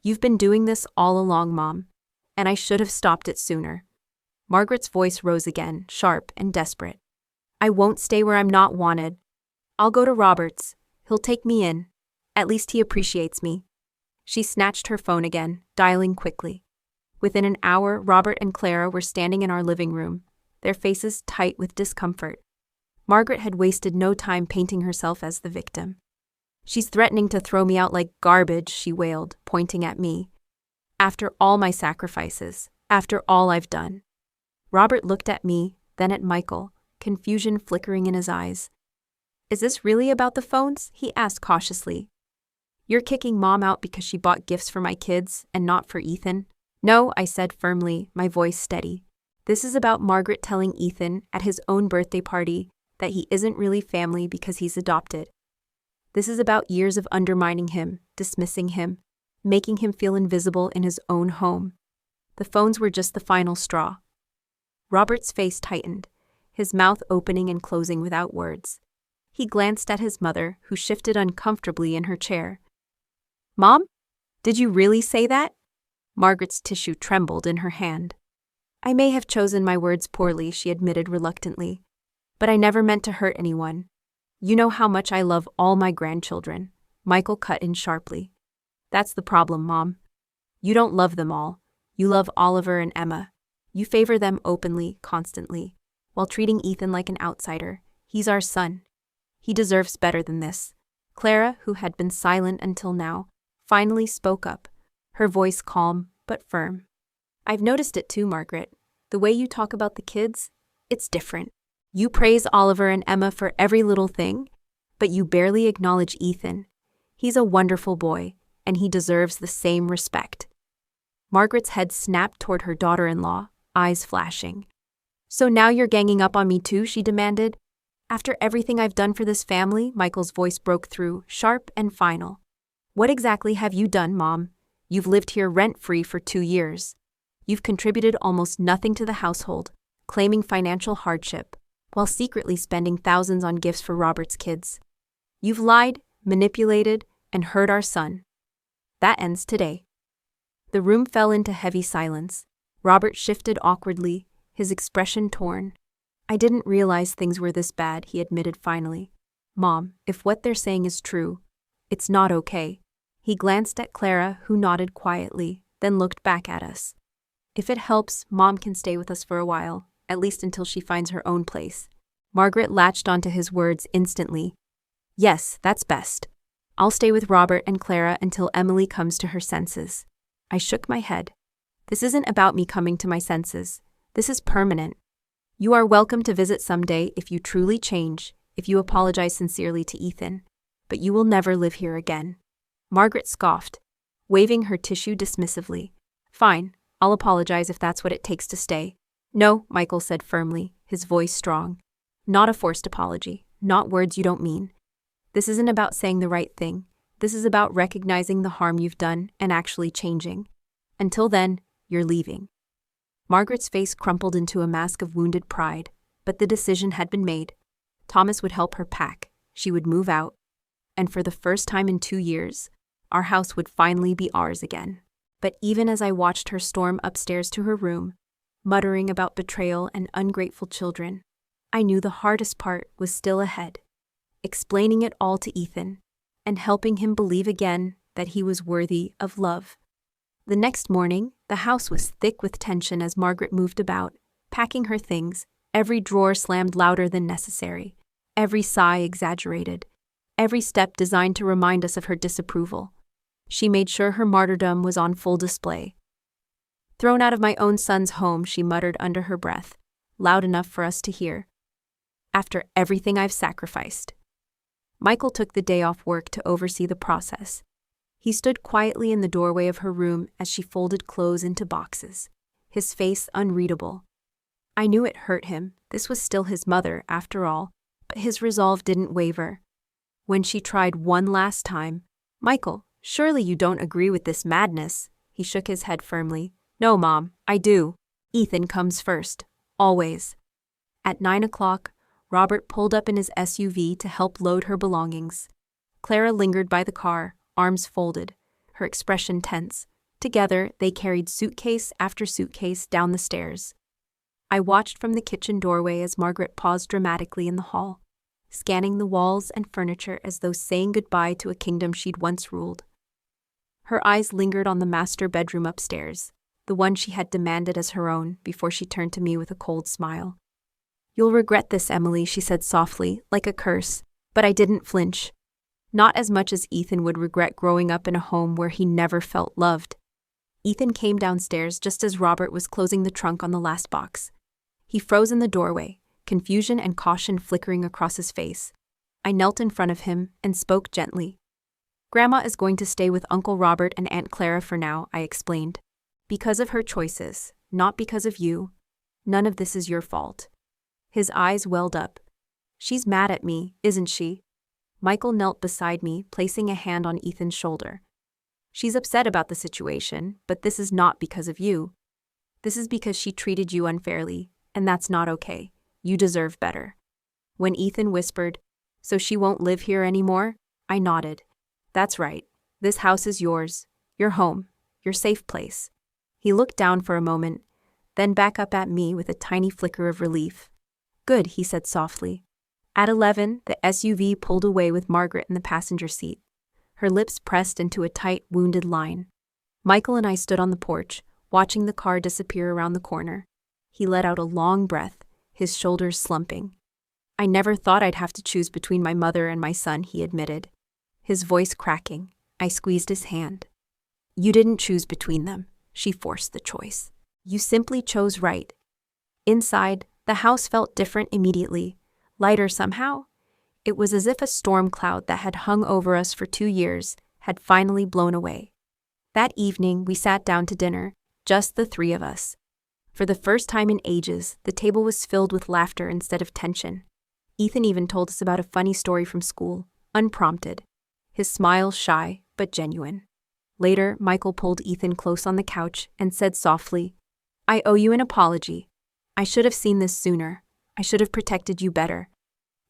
You've been doing this all along, Mom, and I should have stopped it sooner." Margaret's voice rose again, sharp and desperate. "I won't stay where I'm not wanted. I'll go to Robert's. He'll take me in. At least he appreciates me." She snatched her phone again, dialing quickly. Within an hour, Robert and Clara were standing in our living room, their faces tight with discomfort. Margaret had wasted no time painting herself as the victim. "She's threatening to throw me out like garbage," she wailed, pointing at me. "After all my sacrifices, after all I've done." Robert looked at me, then at Michael, confusion flickering in his eyes. "Is this really about the phones?" he asked cautiously. "You're kicking Mom out because she bought gifts for my kids and not for Ethan?" "No," I said firmly, my voice steady. "This is about Margaret telling Ethan at his own birthday party that he isn't really family because he's adopted. This is about years of undermining him, dismissing him, making him feel invisible in his own home. The phones were just the final straw." Robert's face tightened, his mouth opening and closing without words. He glanced at his mother, who shifted uncomfortably in her chair. "Mom? Did you really say that?" Margaret's tissue trembled in her hand. "I may have chosen my words poorly," she admitted reluctantly, "but I never meant to hurt anyone. You know how much I love all my grandchildren." Michael cut in sharply. "That's the problem, Mom. You don't love them all. You love Oliver and Emma. You favor them openly, constantly, while treating Ethan like an outsider. He's our son. He deserves better than this." Clara, who had been silent until now, finally spoke up, her voice calm but firm. "I've noticed it too, Margaret. The way you talk about the kids, it's different. You praise Oliver and Emma for every little thing, but you barely acknowledge Ethan. He's a wonderful boy, and he deserves the same respect." Margaret's head snapped toward her daughter-in-law, eyes flashing. "So now you're ganging up on me too?" she demanded. "After everything I've done for this family," Michael's voice broke through, sharp and final. "What exactly have you done, Mom? You've lived here rent-free for 2 years. You've contributed almost nothing to the household, claiming financial hardship, while secretly spending thousands on gifts for Robert's kids. You've lied, manipulated, and hurt our son. That ends today." The room fell into heavy silence. Robert shifted awkwardly, his expression torn. "I didn't realize things were this bad," he admitted finally. "Mom, if what they're saying is true, it's not okay." He glanced at Clara, who nodded quietly, then looked back at us. "If it helps, Mom can stay with us for a while, at least until she finds her own place." Margaret latched onto his words instantly. "Yes, that's best. I'll stay with Robert and Clara until Emily comes to her senses." I shook my head. "This isn't about me coming to my senses. This is permanent. You are welcome to visit someday if you truly change, if you apologize sincerely to Ethan, but you will never live here again." Margaret scoffed, waving her tissue dismissively. "Fine, I'll apologize if that's what it takes to stay." "No," Michael said firmly, his voice strong. "Not a forced apology, not words you don't mean. This isn't about saying the right thing. This is about recognizing the harm you've done and actually changing. Until then, you're leaving." Margaret's face crumpled into a mask of wounded pride, but the decision had been made. Thomas would help her pack, she would move out, and for the first time in 2 years, our house would finally be ours again. But even as I watched her storm upstairs to her room, muttering about betrayal and ungrateful children, I knew the hardest part was still ahead, explaining it all to Ethan, and helping him believe again that he was worthy of love. The next morning, the house was thick with tension as Margaret moved about, packing her things, every drawer slammed louder than necessary, every sigh exaggerated, every step designed to remind us of her disapproval. She made sure her martyrdom was on full display. "Thrown out of my own son's home," she muttered under her breath, loud enough for us to hear. "After everything I've sacrificed." Michael took the day off work to oversee the process. He stood quietly in the doorway of her room as she folded clothes into boxes, his face unreadable. I knew it hurt him. This was still his mother, after all, but his resolve didn't waver. When she tried one last time, "Michael, surely you don't agree with this madness?" He shook his head firmly. "No, Mom, I do. Ethan comes first. Always." At 9 o'clock, Robert pulled up in his SUV to help load her belongings. Clara lingered by the car, arms folded, her expression tense. Together, they carried suitcase after suitcase down the stairs. I watched from the kitchen doorway as Margaret paused dramatically in the hall, scanning the walls and furniture as though saying goodbye to a kingdom she'd once ruled. Her eyes lingered on the master bedroom upstairs, the one she had demanded as her own, before she turned to me with a cold smile. "You'll regret this, Emily," she said softly, like a curse, but I didn't flinch. Not as much as Ethan would regret growing up in a home where he never felt loved. Ethan came downstairs just as Robert was closing the trunk on the last box. He froze in the doorway, confusion and caution flickering across his face. I knelt in front of him and spoke gently. "Grandma is going to stay with Uncle Robert and Aunt Clara for now," I explained. "Because of her choices, not because of you. None of this is your fault." His eyes welled up. "She's mad at me, isn't she?" Michael knelt beside me, placing a hand on Ethan's shoulder. "She's upset about the situation, but this is not because of you. This is because she treated you unfairly, and that's not okay. You deserve better." When Ethan whispered, "So she won't live here anymore?" I nodded. "That's right. This house is yours, your home, your safe place." He looked down for a moment, then back up at me with a tiny flicker of relief. "Good," he said softly. At 11, the SUV pulled away with Margaret in the passenger seat, her lips pressed into a tight, wounded line. Michael and I stood on the porch, watching the car disappear around the corner. He let out a long breath, his shoulders slumping. "I never thought I'd have to choose between my mother and my son," he admitted, his voice cracking. I squeezed his hand. "You didn't choose between them. She forced the choice. You simply chose right." Inside, the house felt different immediately. Lighter somehow. It was as if a storm cloud that had hung over us for 2 years had finally blown away. That evening, we sat down to dinner, just the three of us. For the first time in ages, the table was filled with laughter instead of tension. Ethan even told us about a funny story from school, unprompted, his smile shy but genuine. Later, Michael pulled Ethan close on the couch and said softly, "I owe you an apology. I should have seen this sooner. I should have protected you better."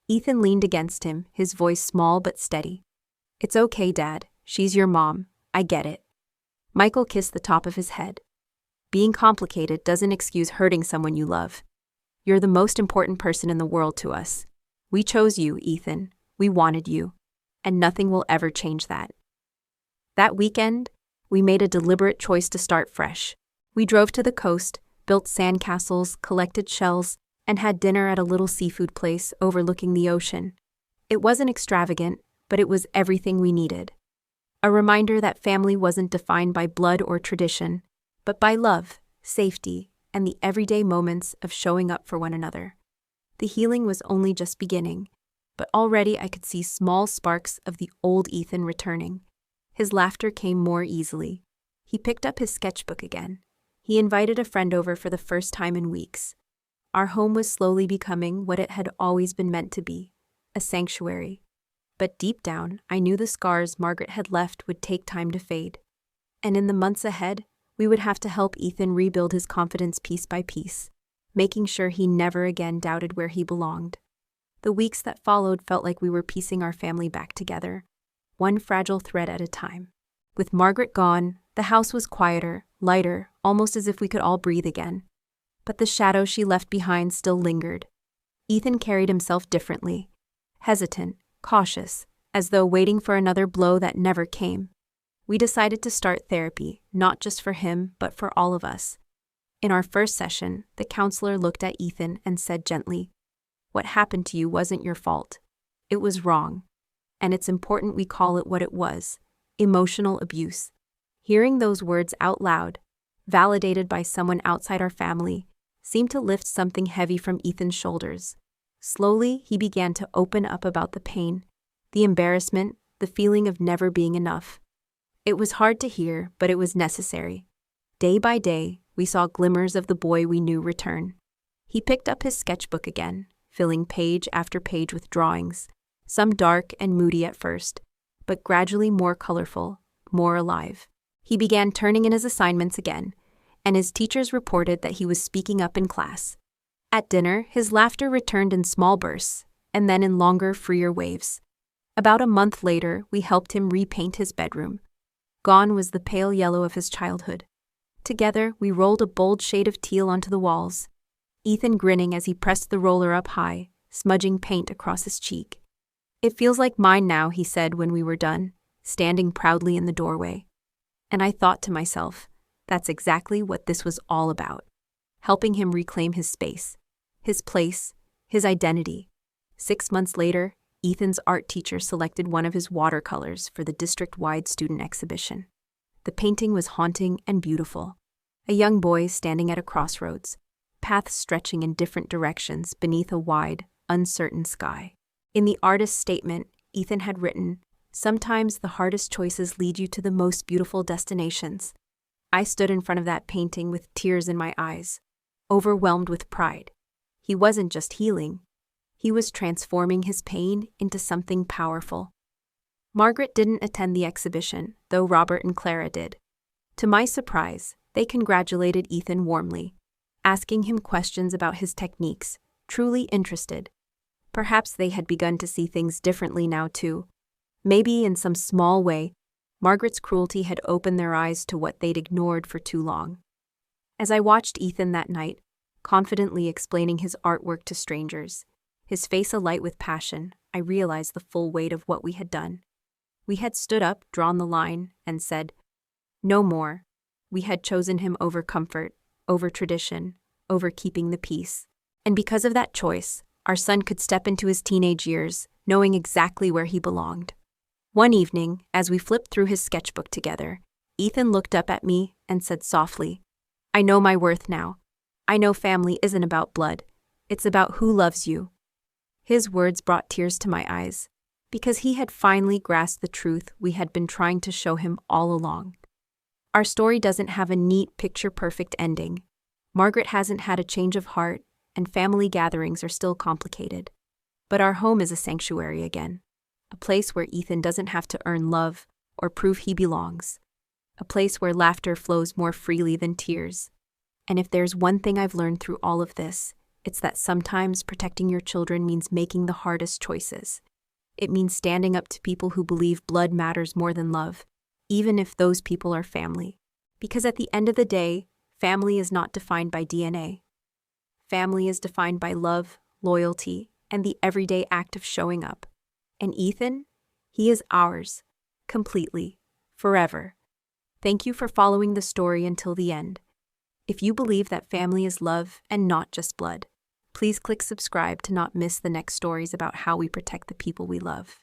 Ethan leaned against him, his voice small but steady. "It's okay, Dad. She's your mom. I get it." Michael kissed the top of his head. "Being complicated doesn't excuse hurting someone you love. You're the most important person in the world to us. We chose you, Ethan. We wanted you. And nothing will ever change that." That weekend, we made a deliberate choice to start fresh. We drove to the coast, built sandcastles, collected shells, and had dinner at a little seafood place overlooking the ocean. It wasn't extravagant, but it was everything we needed. A reminder that family wasn't defined by blood or tradition, but by love, safety, and the everyday moments of showing up for one another. The healing was only just beginning, but already I could see small sparks of the old Ethan returning. His laughter came more easily. He picked up his sketchbook again. He invited a friend over for the first time in weeks. Our home was slowly becoming what it had always been meant to be, a sanctuary. But deep down, I knew the scars Margaret had left would take time to fade. And in the months ahead, we would have to help Ethan rebuild his confidence piece by piece, making sure he never again doubted where he belonged. The weeks that followed felt like we were piecing our family back together, one fragile thread at a time. With Margaret gone, the house was quieter, lighter, almost as if we could all breathe again. But the shadow she left behind still lingered. Ethan carried himself differently, hesitant, cautious, as though waiting for another blow that never came. We decided to start therapy, not just for him, but for all of us. In our first session, the counselor looked at Ethan and said gently, "What happened to you wasn't your fault. It was wrong. And it's important we call it what it was. emotional abuse. Hearing those words out loud, validated by someone outside our family, seemed to lift something heavy from Ethan's shoulders. Slowly, he began to open up about the pain, the embarrassment, the feeling of never being enough. It was hard to hear, but it was necessary. Day by day, we saw glimmers of the boy we knew return. He picked up his sketchbook again, filling page after page with drawings, some dark and moody at first, but gradually more colorful, more alive. He began turning in his assignments again, and his teachers reported that he was speaking up in class. At dinner, his laughter returned in small bursts, and then in longer, freer waves. About a month later, we helped him repaint his bedroom. Gone was the pale yellow of his childhood. Together, we rolled a bold shade of teal onto the walls, Ethan grinning as he pressed the roller up high, smudging paint across his cheek. "It feels like mine now," he said when we were done, standing proudly in the doorway. And I thought to myself, that's exactly what this was all about. Helping him reclaim his space, his place, his identity. 6 months later, Ethan's art teacher selected one of his watercolors for the district-wide student exhibition. The painting was haunting and beautiful. A young boy standing at a crossroads, paths stretching in different directions beneath a wide, uncertain sky. In the artist's statement, Ethan had written, "Sometimes the hardest choices lead you to the most beautiful destinations." I stood in front of that painting with tears in my eyes, overwhelmed with pride. He wasn't just healing. He was transforming his pain into something powerful. Margaret didn't attend the exhibition, though Robert and Clara did. To my surprise, they congratulated Ethan warmly, asking him questions about his techniques, truly interested. Perhaps they had begun to see things differently now too. Maybe in some small way, Margaret's cruelty had opened their eyes to what they'd ignored for too long. As I watched Ethan that night, confidently explaining his artwork to strangers, his face alight with passion, I realized the full weight of what we had done. We had stood up, drawn the line, and said, "No more." We had chosen him over comfort, over tradition, over keeping the peace. And because of that choice, our son could step into his teenage years, knowing exactly where he belonged. One evening, as we flipped through his sketchbook together, Ethan looked up at me and said softly, "I know my worth now. I know family isn't about blood. It's about who loves you." His words brought tears to my eyes, because he had finally grasped the truth we had been trying to show him all along. Our story doesn't have a neat, picture-perfect ending. Margaret hasn't had a change of heart, and family gatherings are still complicated. But our home is a sanctuary again, a place where Ethan doesn't have to earn love or prove he belongs, a place where laughter flows more freely than tears. And if there's one thing I've learned through all of this, it's that sometimes protecting your children means making the hardest choices. It means standing up to people who believe blood matters more than love, even if those people are family. Because at the end of the day, family is not defined by DNA. Family is defined by love, loyalty, and the everyday act of showing up. And Ethan, he is ours, completely, forever. Thank you for following the story until the end. If you believe that family is love and not just blood, please click subscribe to not miss the next stories about how we protect the people we love.